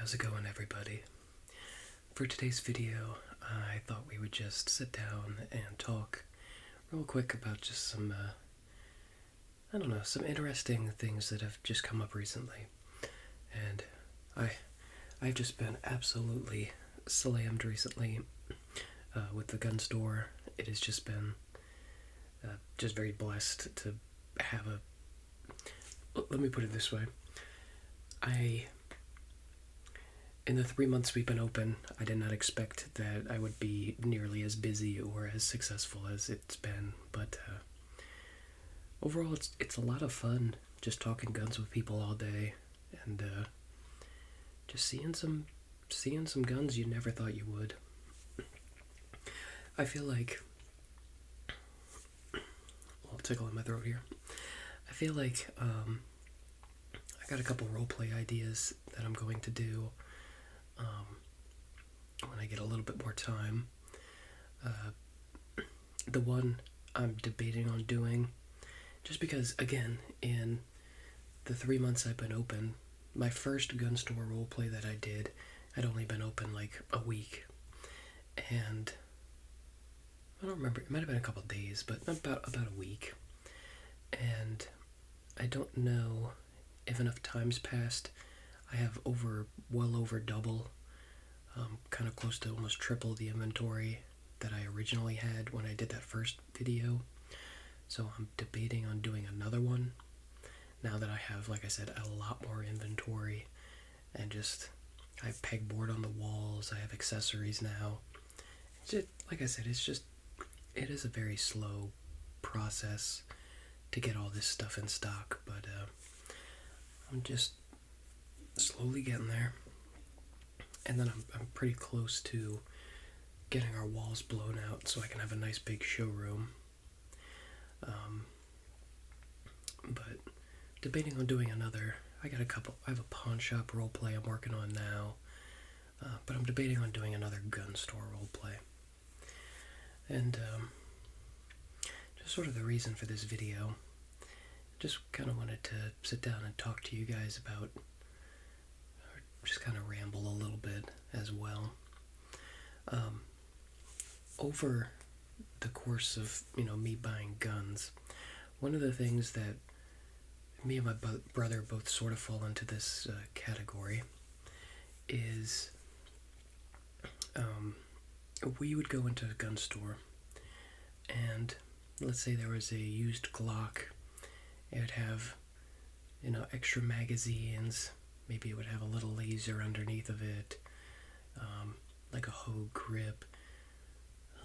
How's it going, everybody? For today's video, I thought we would just sit down and talk real quick about just some, some interesting things that have just come up recently. And I've just been absolutely slammed recently with the gun store. It has just been just very blessed to have let me put it this way. In the 3 months we've been open, I did not expect that I would be nearly as busy or as successful as it's been, but overall it's a lot of fun just talking guns with people all day and just seeing some guns you never thought you would. I feel like I'll tickle in my throat here. I feel like I got a couple roleplay ideas that I'm going to do when I get a little bit more time. The one I'm debating on doing, just because, again, in the 3 months I've been open, my first gun store roleplay that I did had only been open like a week, and I don't remember, it might have been a couple days, but about a week, and I don't know if enough time's passed. I have well over double, kind of close to almost triple the inventory that I originally had when I did that first video. So I'm debating on doing another one now that I have, like I said, a lot more inventory, and I have pegboard on the walls, I have accessories now. It's just, like I said, it is a very slow process to get all this stuff in stock, but I'm just slowly getting there. And then I'm pretty close to getting our walls blown out so I can have a nice big showroom. But debating on doing another. I have a pawn shop roleplay I'm working on now, but I'm debating on doing another gun store roleplay. And just sort of the reason for this video, just kind of wanted to sit down and talk to you guys about, or just kind of ramble a little bit as well. Over the course of, me buying guns, one of the things that me and my brother both sort of fall into this category is we would go into a gun store, and let's say there was a used Glock. It would have, extra magazines. Maybe it would have a little laser underneath of it, like a Hogue grip,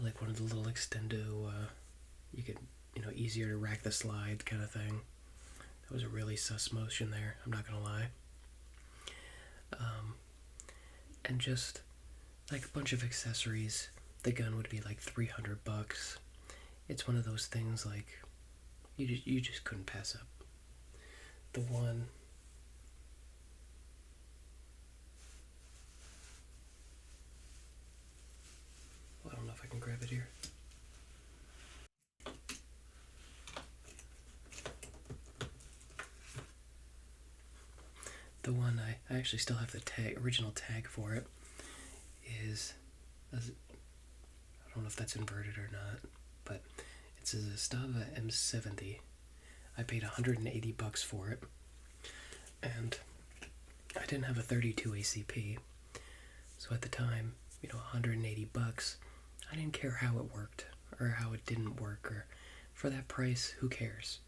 like one of the little extendo, you could, easier to rack the slide kind of thing. That was a really sus motion there, I'm not gonna lie. And just like a bunch of accessories. The gun would be like $300. It's one of those things like you just couldn't pass up. The one I don't know if I can grab it here. The one I actually still have the original tag for it is, I don't know if that's inverted or not, but it's a Zastava M70. I paid $180 for it, and I didn't have a 32 ACP, so at the time, $180, I didn't care how it worked, or how it didn't work, or for that price, who cares?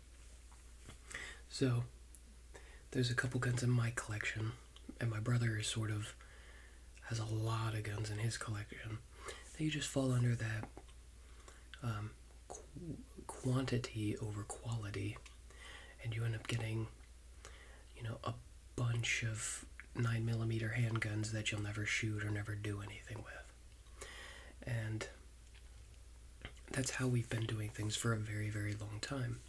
So, there's a couple guns in my collection, and my brother has a lot of guns in his collection. They just fall under that quantity over quality, and you end up getting, a bunch of 9mm handguns that you'll never shoot or never do anything with. And that's how we've been doing things for a very, very long time.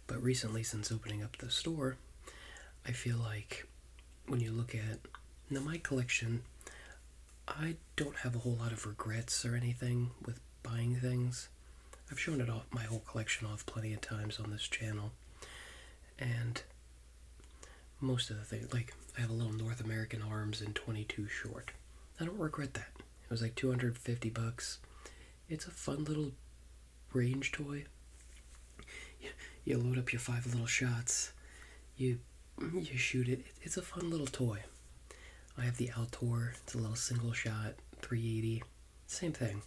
But recently, since opening up the store, I feel like when you look at my collection, I don't have a whole lot of regrets or anything with buying things. I've shown it off, my whole collection off plenty of times on this channel, and most of the things. Like, I have a little North American Arms in 22 short. I don't regret that. It was like $250. It's a fun little range toy. You load up your 5 little shots. You shoot it. It's a fun little toy. I have the Altor. It's a little single shot, 380. Same thing.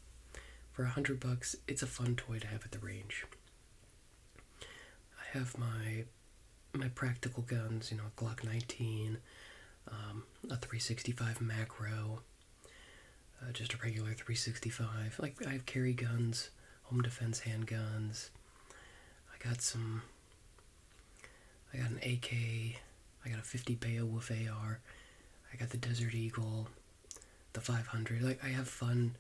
For $100, it's a fun toy to have at the range. I have my practical guns, a Glock 19, a 365 macro, just a regular 365. Like, I have carry guns, home defense handguns. I got an AK. I got a 50 Beowulf AR. I got the Desert Eagle, the 500. Like, I have fun.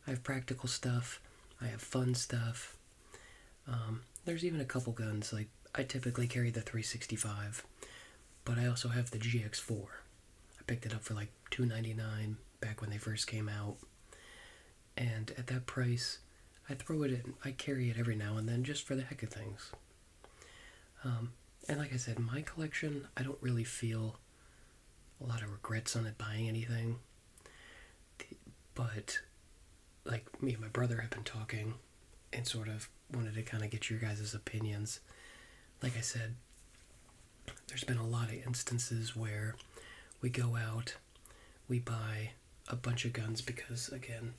I have practical stuff. I have fun stuff. There's even a couple guns. Like, I typically carry the 365, but I also have the GX4. I picked it up for like $2.99 back when they first came out. And at that price, I throw it in. I carry it every now and then just for the heck of things. And like I said, my collection, I don't really feel a lot of regrets on it buying anything. But, like, me and my brother have been talking and sort of wanted to kind of get your guys' opinions. Like I said, there's been a lot of instances where we go out, we buy a bunch of guns because, again,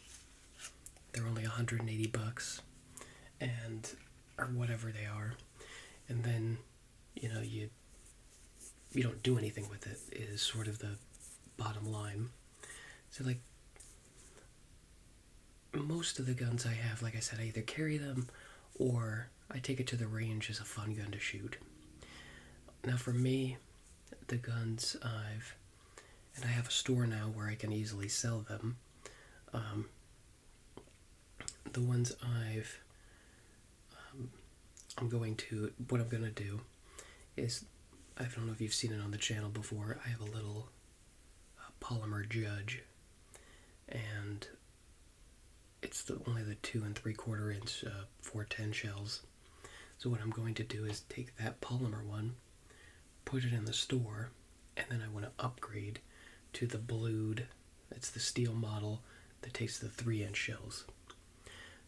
they're only $180 and or whatever they are, and then you don't do anything with it is sort of the bottom line. So, like, most of the guns I have, like I said, I either carry them or I take it to the range as a fun gun to shoot. Now, for me, the guns and I have a store now where I can easily sell them. The ones what I'm going to do is, I don't know if you've seen it on the channel before, I have a little polymer judge, and it's only the 2 3/4 inch 410 shells. So what I'm going to do is take that polymer one, put it in the store, and then I want to upgrade to the blued, it's the steel model that takes the 3-inch shells.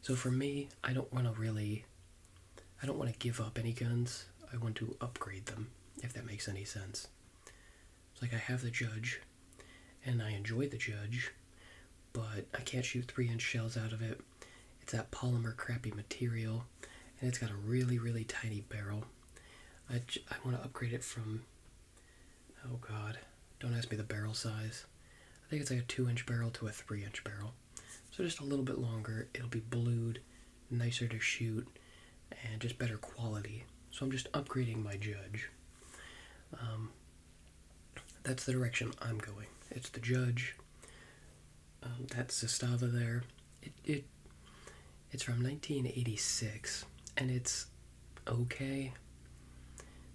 So for me, I don't want to give up any guns. I want to upgrade them, if that makes any sense. It's like, I have the Judge, and I enjoy the Judge, but I can't shoot 3-inch shells out of it. It's that polymer crappy material, and it's got a really, really tiny barrel. I want to upgrade it from, oh god, don't ask me the barrel size. I think it's like a 2-inch barrel to a 3-inch barrel. So just a little bit longer. It'll be blued, nicer to shoot, and just better quality. So I'm just upgrading my Judge. That's the direction I'm going. It's the Judge. That's Zastava there. It's from 1986, and it's okay.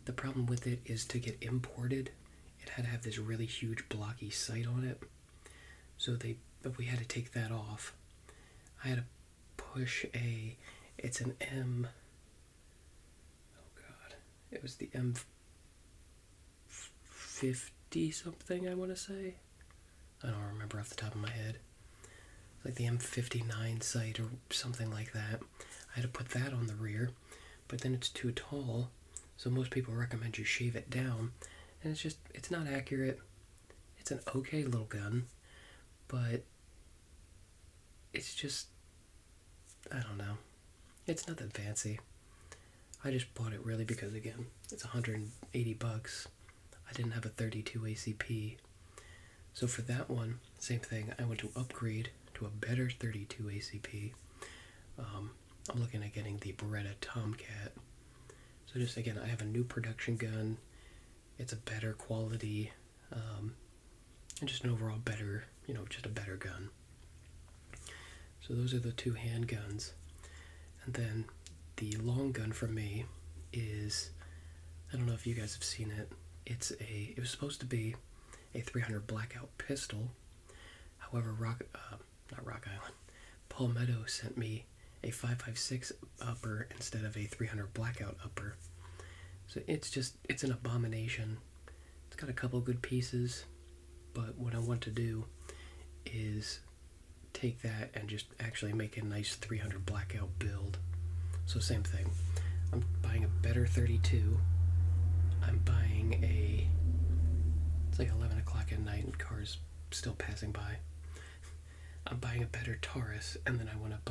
The problem with it is, to get imported, it had to have this really huge blocky sight on it. So we had to take that off. I had to push it's an M, oh god, it was the M50 something, I want to say. I don't remember off the top of my head. It's like the M59 sight or something like that. I had to put that on the rear, but then it's too tall, so most people recommend you shave it down, and it's not accurate. It's an okay little gun, but it's just, I don't know. It's nothing fancy. I just bought it really because, again, it's $180. I didn't have a 32 ACP. So for that one, same thing. I want to upgrade to a better 32 ACP. I'm looking at getting the Beretta Tomcat. So just, again, I have a new production gun. It's a better quality, and just an overall better, just a better gun. So those are the two handguns. And then the long gun for me is, I don't know if you guys have seen it. It was supposed to be a 300 Blackout pistol. However, not Rock Island, Palmetto sent me a 5.56 upper instead of a 300 Blackout upper. So it's an abomination. It's got a couple good pieces, but what I want to do is take that and just actually make a nice 300 blackout build. So same thing. I'm buying a better 32. I'm buying a... It's like 11 o'clock at night and cars still passing by. I'm buying a better Taurus, and then I want to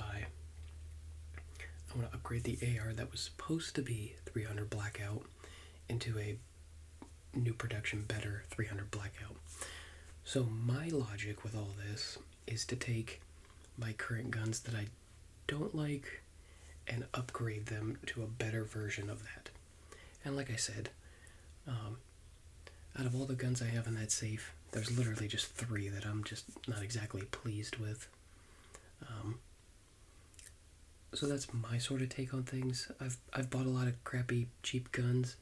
upgrade the AR that was supposed to be 300 blackout into a new production better 300 blackout. So my logic with all this is to take my current guns that I don't like and upgrade them to a better version of that. And like I said, out of all the guns I have in that safe, there's literally just 3 that I'm just not exactly pleased with. So that's my sort of take on things. I've bought a lot of crappy, cheap guns,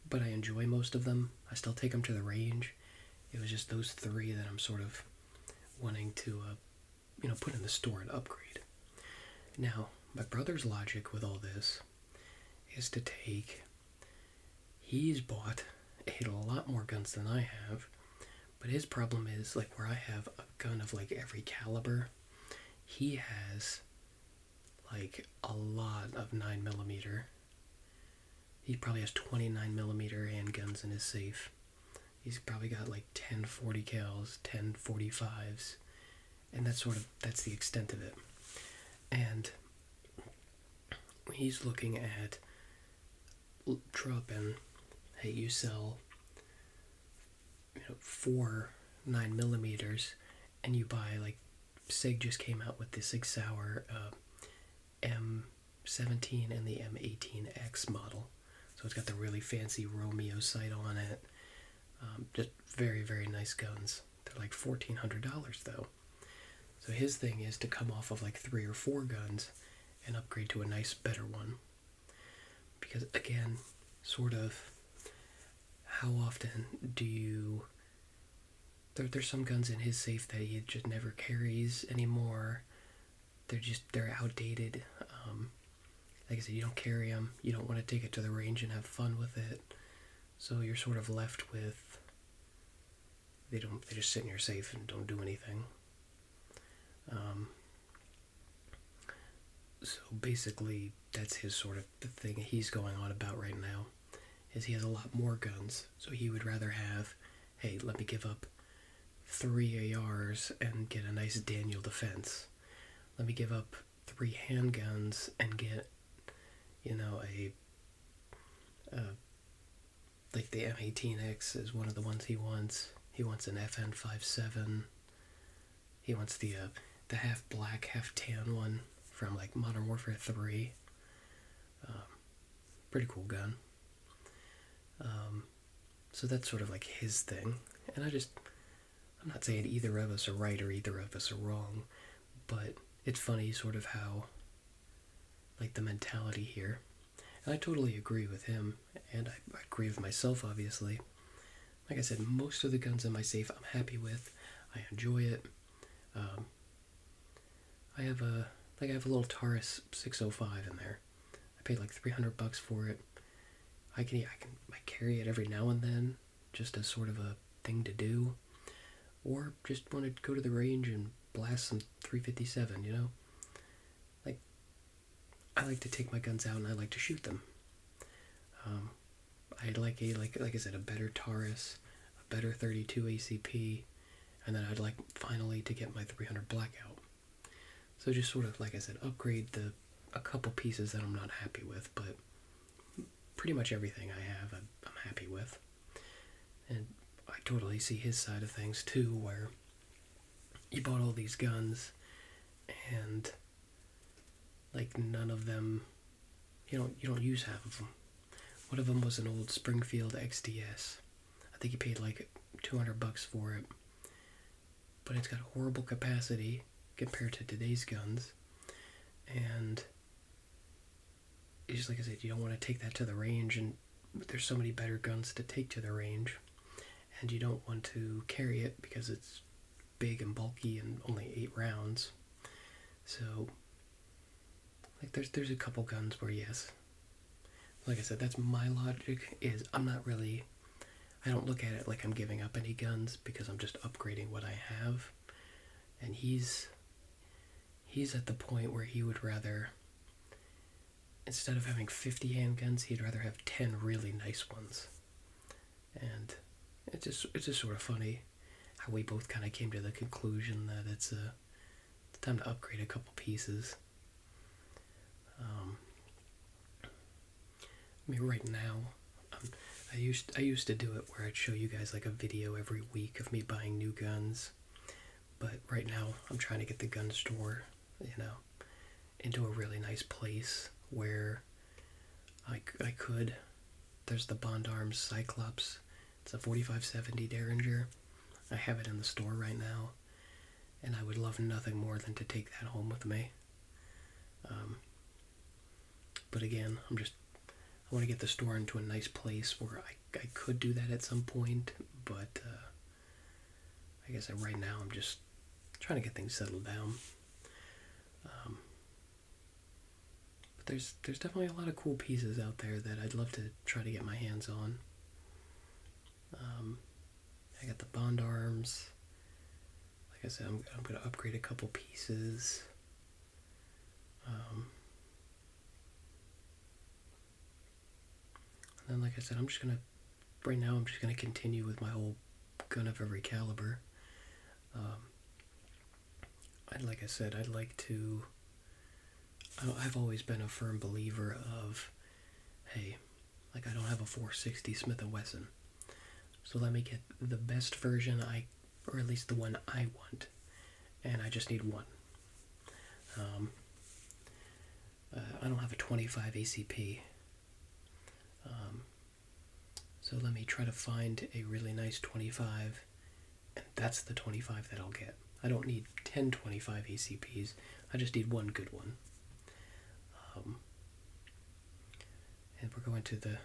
but I enjoy most of them. I still take them to the range. It was just those 3 that I'm sort of wanting to, put in the store and upgrade. Now, my brother's logic with all this is to take... He's bought a lot more guns than I have, but his problem is, like, where I have a gun of, like, every caliber, he has, like, a lot of 9mm. He probably has 29mm handguns in his safe. He's probably got, like, 10 40 cals, 10 45s, and that's the extent of it. And he's looking at dropping, hey, you sell 4 9mm, and you buy, like, SIG just came out with the SIG Sauer M17 and the M18X model. So it's got the really fancy Romeo sight on it. Just very, very nice guns. They're like $1,400 though. So his thing is to come off of like 3 or 4 guns and upgrade to a nice, better one. Because again, sort of, how often do you... There's some guns in his safe that he just never carries anymore. They're outdated. Like I said, you don't carry them. You don't want to take it to the range and have fun with it. So you're sort of left with... They just sit in your safe and don't do anything. So basically, that's his sort of the thing he's going on about right now, is he has a lot more guns. So he would rather have, hey, let me give up 3 ARs and get a nice Daniel defense. Let me give up 3 handguns and get, like the M18X is one of the ones he wants. He wants an FN57. He wants the half black, half tan one from like Modern Warfare 3. Pretty cool gun. So that's sort of like his thing. And I'm not saying either of us are right or either of us are wrong, but it's funny sort of how, like, the mentality here. And I totally agree with him, and I agree with myself, obviously. Like I said, most of the guns in my safe I'm happy with. I enjoy it. I have a little Taurus 605 in there. I paid like $300 for it. I carry it every now and then, just as sort of a thing to do, or just want to go to the range and blast some 357. Like, I like to take my guns out and I like to shoot them. I'd like like I said, a better Taurus, a better 32 ACP, and then I'd like finally to get my 300 blackout. So just sort of, like I said, upgrade a couple pieces that I'm not happy with, but pretty much everything I have I'm happy with. And I totally see his side of things too, where you bought all these guns and like none of them, you don't use half of them. One of them was an old Springfield XDS. I think you paid like $200 for it, but it's got horrible capacity compared to today's guns, and it's just like I said, you don't want to take that to the range, and there's so many better guns to take to the range, and you don't want to carry it because it's big and bulky and only 8 rounds. So like there's a couple guns where, yes, like I said, that's my logic, is I'm not really I don't look at it like I'm giving up any guns because I'm just upgrading what I have. And he's at the point where he would rather, instead of having 50 handguns, he'd rather have 10 really nice ones. And it's just sort of funny how we both kind of came to the conclusion that it's time to upgrade a couple pieces. I mean, right now, I used to do it where I'd show you guys like a video every week of me buying new guns. But right now, I'm trying to get the gun store, into a really nice place where I could. There's the Bond Arms Cyclops. It's a 4570 Derringer. I have it in the store right now, and I would love nothing more than to take that home with me. But again, I want to get the store into a nice place where I could do that at some point, but I guess right now I'm just trying to get things settled down. But there's definitely a lot of cool pieces out there that I'd love to try to get my hands on. I got the Bond Arms. Like I said, I'm going to upgrade a couple pieces. And then, like I said, right now I'm just going to continue with my whole gun of every caliber. Like I said, I've always been a firm believer of, hey, like I don't have a 460 Smith & Wesson, so let me get the best version or at least the one I want, and I just need one. I don't have a 25 ACP, so let me try to find a really nice 25, and that's the 25 that I'll get. I don't need 10 25 ACPs, I just need one good one. And we're going to in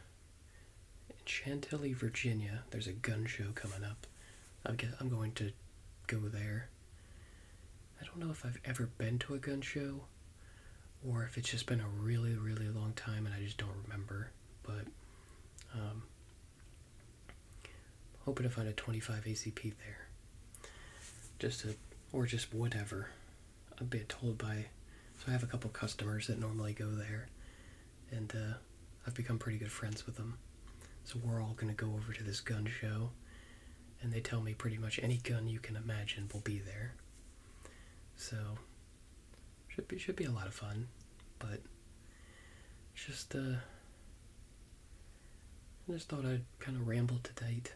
Chantilly, Virginia. There's a gun show coming up. I'm going to go there. I don't know if I've ever been to a gun show, or if it's just been a really, really long time and I just don't remember. But hoping to find a 25 ACP there. Or just whatever. I've been told so I have a couple customers that normally go there, and I've become pretty good friends with them. So we're all going to go over to this gun show, and they tell me pretty much any gun you can imagine will be there. So should be a lot of fun, but just I just thought I'd kind of ramble tonight,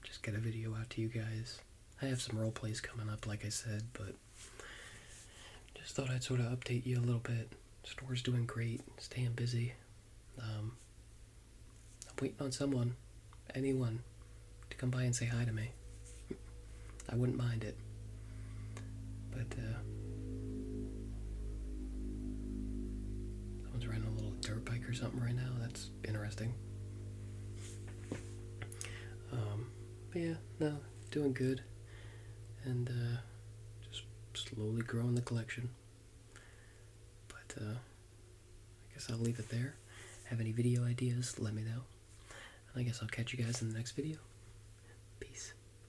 just get a video out to you guys. I have some role plays coming up, like I said, but just thought I'd sort of update you a little bit. Store's doing great, staying busy. I'm waiting on anyone, to come by and say hi to me. I wouldn't mind it. But someone's riding a little dirt bike or something right now. That's interesting. But yeah, no, doing good. And just slowly growing the collection. But I guess I'll leave it there. Have any video ideas, let me know. And I guess I'll catch you guys in the next video. Peace.